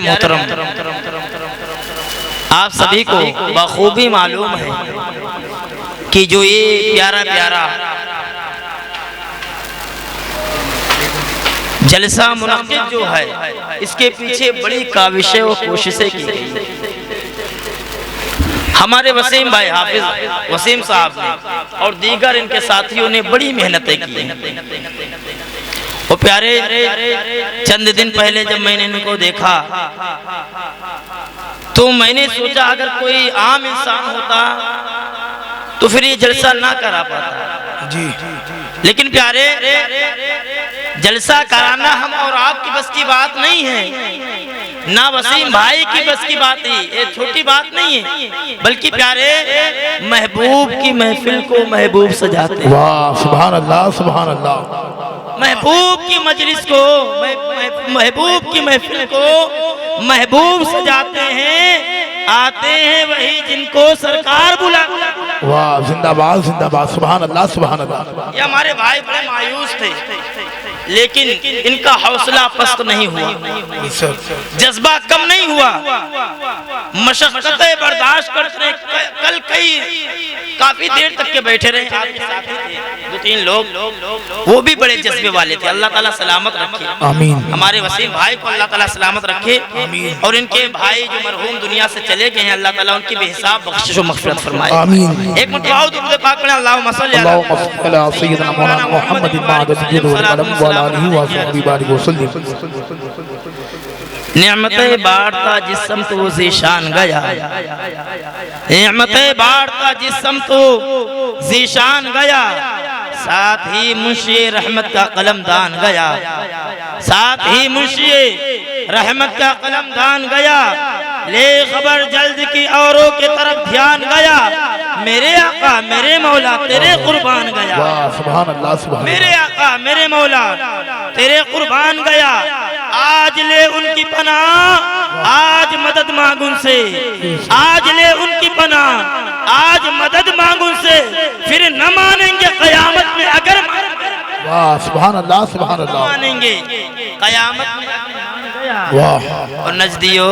मोहतरम, आप सभी को बखूबी मालूम है कि जो ये प्यारा प्यारा जलसा मुनक्किद जो है, इसके पीछे बड़ी काविशें और कोशिशें की गई। हमारे वसीम भाई हाफिज वसीम साहब ने और दीगर इनके साथियों ने बड़ी मेहनतें की। वो प्यारे चंद दिन पहले जब मैंने इनको देखा तो मैंने सोचा अगर कोई आम इंसान होता तो फिर ये जलसा ना करा पाता जी। लेकिन प्यारे जलसा कराना हम और आपकी बस की बात नहीं है, ना वसीम भाई की बस की बात है, ये छोटी बात नहीं है, बल्कि प्यारे महबूब की महफिल को महबूब सजाते हैं। वाह सुभान अल्लाह सुभान अल्लाह। महबूब की मजलिस को, महबूब की महफिल को महबूब सजाते हैं। आते हैं वही जिनको सरकार बुला। वाह जिंदाबाद जिंदाबाद सुभान अल्लाह सुभान अल्लाह। ये हमारे भाई बड़े मायूस थे, लेकिन इनका हौसला पस्त नहीं हुआ, जज्बा कम नहीं हुआ, मशक्कतें बर्दाश्त करते। कल काफी देर तक के बैठे रहे, दो तीन लोग, वो भी बड़े जज्बे वाले थे। अल्लाह ताला सलामत रखे, आमीन। हमारे वसीम भाई को अल्लाह ताला सलामत रखे, और इनके भाई जो मरहूम दुनिया से चले गए हैं, अल्लाह ताला उनकी बेहिसाब बख्शिश और मग़फ़िरत फरमाए, आमीन। एक मिनट आओ दुरूद पाक पढ़ें, अल्लाहुम्मा सल्ली अला सय्यिदना मौलाना मुहम्मद नेमतें बांटता जिस्म तो ज़ीशान गया, नेमतें बांटता जिस्म तो ज़ीशान गया, साथ ही मुंशी रहमत का कलमदान गया, साथ ही मुंशी रहमत का कलमदान गया। ले खबर जल्द की औरों के तरफ ध्यान गया, मेरे आका मेरे मौला तेरे कुर्बान गया। सुभान अल्लाह सुभान। मेरे आका मेरे मौला तेरे कुर्बान गया। आज ले उनकी पनाह, आज मदद मांग उनसे, आज ले उनकी पनाह, आज मदद मांग उनसे, फिर न मानेंगे कयामत में अगर वाह सुभान अल्लाह सुभान अल्लाह। मानेंगे कयामत में वाह। और नजदियो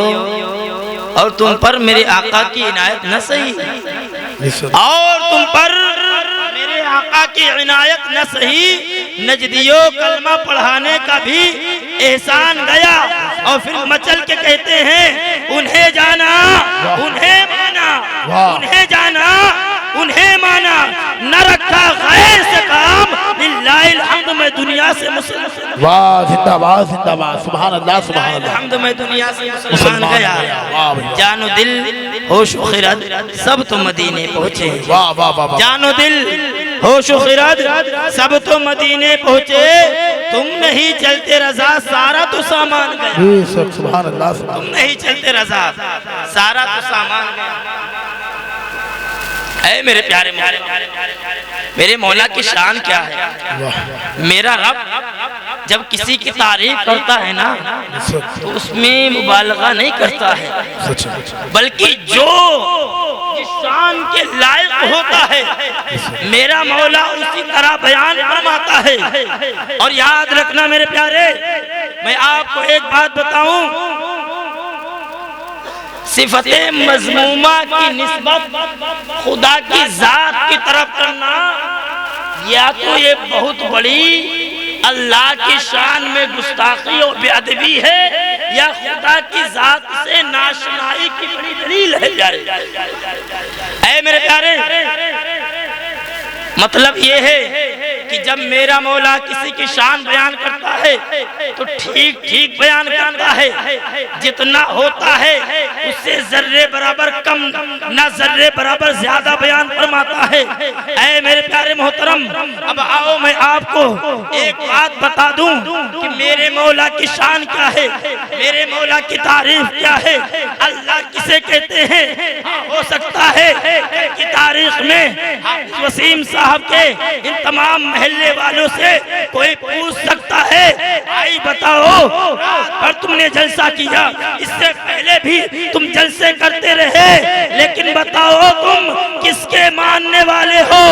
और तुम पर मेरे आका की इनायत न सही, और तुम पर मेरे आका की इनायत न सही, नजदियो कलमा पढ़ाने का भी एहसान गया। और फिर मचल के कहते हैं उन्हें जाना उन्हें माना, उन्हें जाना उन्हें माना, न रखा गैर से काम, लिल्लाहिल हम्द में दुनिया से मुसलमान। वाह जिंदाबाद जिंदाबाद सुभान अल्लाह सुभान अल्लाह। हम्द में दुनिया से मुसलमान गया। जानो दिल होश व खिरद सब तो मदीने पहुँचे। वाह वाह वाह। जानो दिल होश व खिरद सब तो मदीने पहुँचे, तुम नहीं चलते रजा सारा तो सामान गया। सुभान अल्लाह। तुम नहीं चलते रजा सारा तो सामान गया। ऐ मेरे प्यारे मेरे मौला की शान क्या है। मेरा रब जब किसी की तारीफ करता है ना तो उसमें मुबालगा नहीं करता है, बल्कि जो जिस शान के लायक होता है मेरा मौला उसी तरह बयान फरमाता है। और याद रखना मेरे प्यारे, मैं आपको एक बात बताऊं, सिफते मज़मूमा की निस्बत खुदा की जात की तरफ करना, या तो ये बहुत बड़ी अल्लाह की शान में गुस्ताखी और बेअदबी है, या खुदा की जात से नाशनाई की बड़ी दलील है। ऐ मेरे प्यारे, मतलब ये है कि जब मेरा मौला किसी की शान बयान करता है तो ठीक ठीक बयान करता है, जितना होता है उससे जर्रे बराबर कम ना जर्रे बराबर ज्यादा बयान फरमाता है। ऐ मेरे प्यारे मोहतरम, अब आओ मैं आपको एक बात बता दूं कि मेरे मौला की शान क्या है, मेरे मौला की तारीफ क्या है, अल्लाह किसे कहते हैं। हो सकता है कि तारीख में वसीम साहब के इन तमाम महल मोहल्ले वालों से कोई पूछ सकता है, भाई बताओ पर तुमने जलसा किया, इससे पहले भी तुम जलसे करते रहे, लेकिन बताओ तुम किसके मानने वाले हो,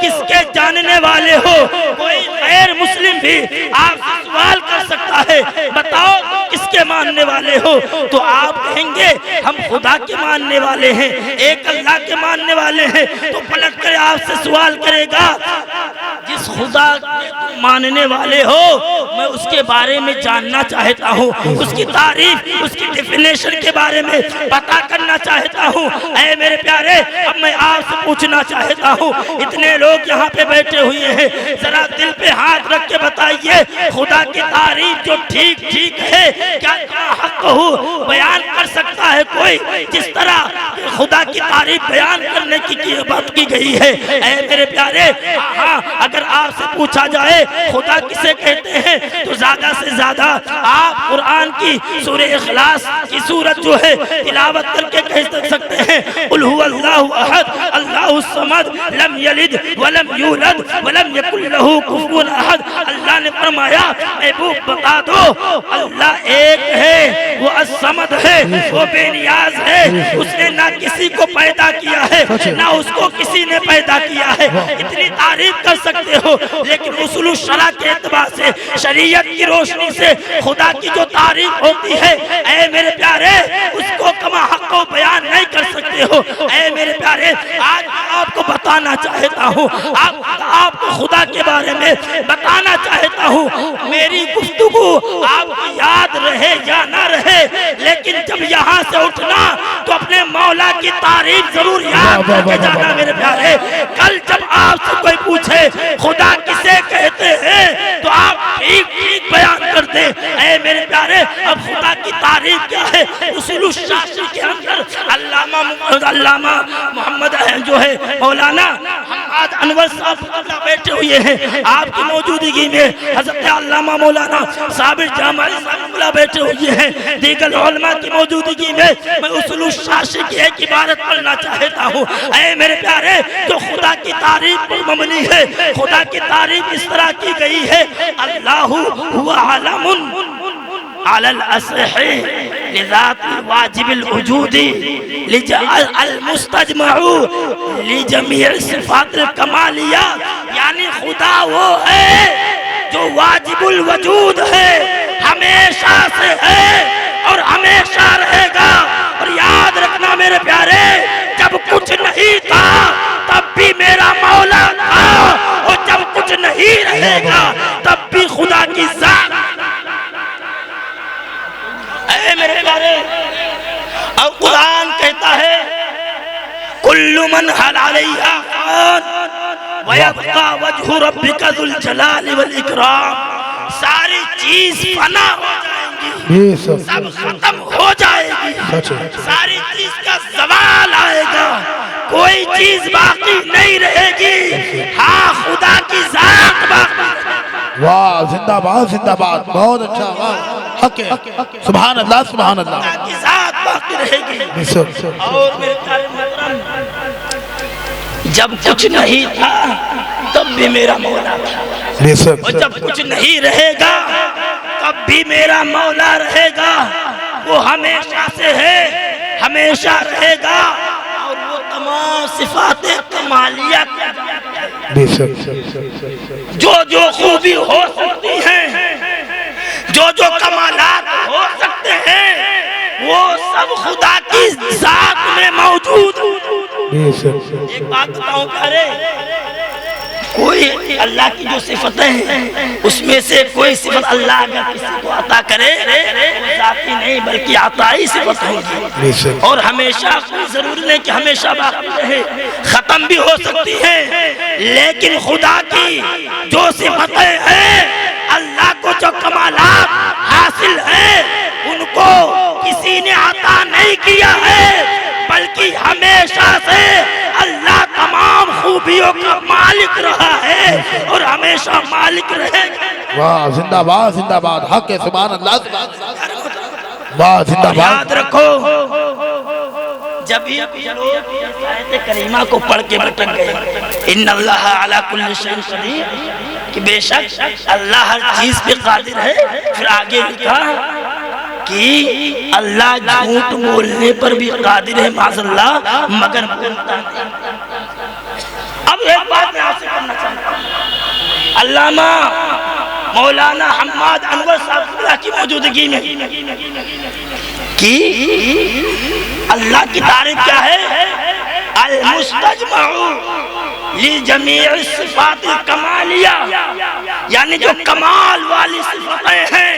किसके जानने वाले हो। कोई गैर मुस्लिम भी आपसे सवाल कर सकता है, बताओ किसके मानने वाले हो, तो आप कहेंगे हम खुदा के मानने वाले हैं, एक अल्लाह के मानने वाले हैं। तो पलट कर आपसे सवाल करेगा, जिस खुदा के मानने वाले हो मैं उसके बारे में जानना चाहता हूँ, उसकी तारीफ, उसकी डेफिनेशन के बारे में पता करना चाहता हूँ। ऐ मेरे प्यारे, अब मैं आपसे पूछना चाहता हूँ, इतने लोग यहाँ पे बैठे हुए हैं, जरा दिल पे हाथ रख के बताइए, खुदा की तारीफ जो ठीक ठीक है क्या हक हो बयान कर सकता है कोई, जिस तरह खुदा की तारीफ बयान करने की बात की गई है। ऐ मेरे प्यारे, हाँ, अगर आपसे पूछा जाए खुदा किसे कहते हैं तो ज्यादा से ज्यादा आप कुरान की सूरह इखलास की सूरत जो है तिलावत करके कह सकते हैं, कुल हुवल्लाहु अहद अल्लाहुस समद लम यलिद वलम यूलद वलम यकुल लहू कुफुवन अहद। अल्लाह ने फरमाया, महबूब बता दो अल्लाह एक है, वो असमद है, वो बेनियाज है, उसने ना किसी को पैदा किया है ना उसको किसी ने पैदा किया है। इतनी तारीफ कर सकते हो, लेकिन उसूल शरा के एतबार से, शरीयत की रोशनी से खुदा की जो तारीफ होती है, ऐ मेरे प्यारे, उसको कमा हक़ो बयान नहीं कर सकते हो। ऐ मेरे प्यारे, आज आपको बताना चाहता हूँ, आपको खुदा के बारे में बताना चाहता हूँ। मेरी गुफ्तगू आपको याद रहे या ना रहे, लेकिन जब यहाँ से उठना तो अपने मौला की तारीफ जरूर याद करके जाना मेरे प्यारे। कल जब आपसे कोई पूछे खुदा किसे कहते हैं तो आप ठीक ठीक बयान कर दे। ऐ मेरे प्यारे, अब खुदा की तारीफ क्या है, उसूल शास्त्र के अंदर अल्लामा मोहम्मद जो है मौलाना हम्माद अनवर साहब बैठे हुए हैं, आपकी मौजूदगी में हज़रत अल्लामा मौलाना साबिर जामाली साहब बैठे हुए हैं, दीगर उलमा की मौजूदगी में मैं उसूल शास्त्र की एक इबारत पढ़ना चाहता हूँ। ऐ मेरे प्यारे, जो खुदा की तारीफ पर मबनी है, खुदा की तारीफ इस तरह की गई है, अल्लाहु हुवा आलमुन अलल असही लिज़ातिल वाजिबिल वजूदी लिजअल मुस्तजमउ लिजमीअ सिफातिल कमालिया। यानी खुदा वो है जो वाजिबुल वजूद है, हमेशा से है और हमेशा रहेगा। और याद रखना मेरे प्यारे, जब कुछ नहीं था तब भी मेरा मौला था, और जब कुछ नहीं रहेगा तब भी खुदा की जात। ऐ मेरे प्यारे, अब कुरान कहता है कुल्लु मन अलैहा फान व यबका वजहु रब्बिका जुल जलाली वल इकराम। सारी चीज फना हो जाएंगी, सब खत्म हो जाएगी, सारी चीज का सवाल आएगा, कोई चीज बाकी नहीं रहेगी। हाँ, खुदा की जात बाकी। वाह, जिंदाबाद जिंदाबाद, बहुत अच्छा, वाह, हक है, सुभान अल्लाह सुभान अल्लाह, खुदा की जात बाकी रहेगी। और मेरे प्यारे मोहतरम, जब कुछ नहीं था तब भी मेरा मौला था, और जब कुछ नहीं रहेगा तब भी मेरा मौला रहेगा। वो हमेशा से है, हमेशा रहेगा, और वो तमाम सिफातें कमालिया जो जो खूबी हो सकती हैं, जो जो कमालात हो सकते हैं, वो सब खुदा की जात में मौजूद। एक बात बताऊं प्यारे, कोई अल्लाह की जो सिफतें हैं उसमें से कोई सिफत अल्लाह अगर किसी को अता करे वो जाती नहीं बल्कि अताई सिफत होगी, और हमेशा कोई जरूरी नहीं कि हमेशा बाकी रहे, खत्म भी हो सकती है। लेकिन खुदा की जो सिफतें हैं, अल्लाह को जो कमालात हासिल है, उनको किसी ने अता नहीं किया है, बल्कि हमेशा से अल्लाह तमाम खूबियों का मालिक रहा है और हमेशा मालिक रहेगा। वाह, जिंदाबाद जिंदाबाद, हक है, सुभान अल्लाह, वाह जिंदाबाद। याद रखो, जब ये आयत करीमा को पढ़ के भटक गए, इन्नल्लाह अला कुल्ली शैइन कदीर, कि बेशक अल्लाह हर चीज पे कादिर है। फिर आगे लिखा कि अल्लाह झूठ बोलने पर भी कादिर है माज़अल्लाह, मगर बोलता नहीं। अब एक बात मैं आपसे करना चाहता हूँ, अल्लामा मौलाना हम्माद अनवर साहब की मौजूदगी में कि अल्लाह की तारीफ क्या है, अल मुस्तजमउ ली जमीअ सिफात कमालिया, यानी जो कमाल वाली सिफातें हैं,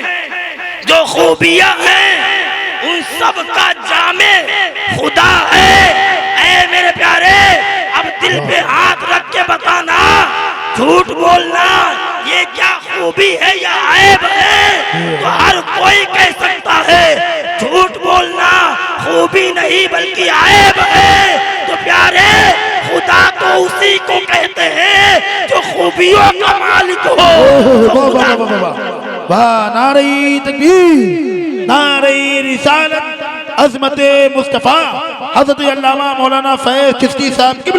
जो खूबियां हैं, उन सब का जामे खुदा है। ऐ मेरे प्यारे, अब दिल पे हाथ रख के बताना, झूठ बोलना ये क्या खूबी है या ऐब है? तो हर कोई कह सकता है झूठ बोलना खूबी नहीं बल्कि ऐब है। तो प्यारे, खुदा तो उसी को कहते हैं जो खूबियों का मालिक हो। वाह, नारे तकबीर, नारे रिसालत, अज़मत मुस्तफ़ा, हज़रत अल्लामा मौलाना फैज़ चिश्ती साहब की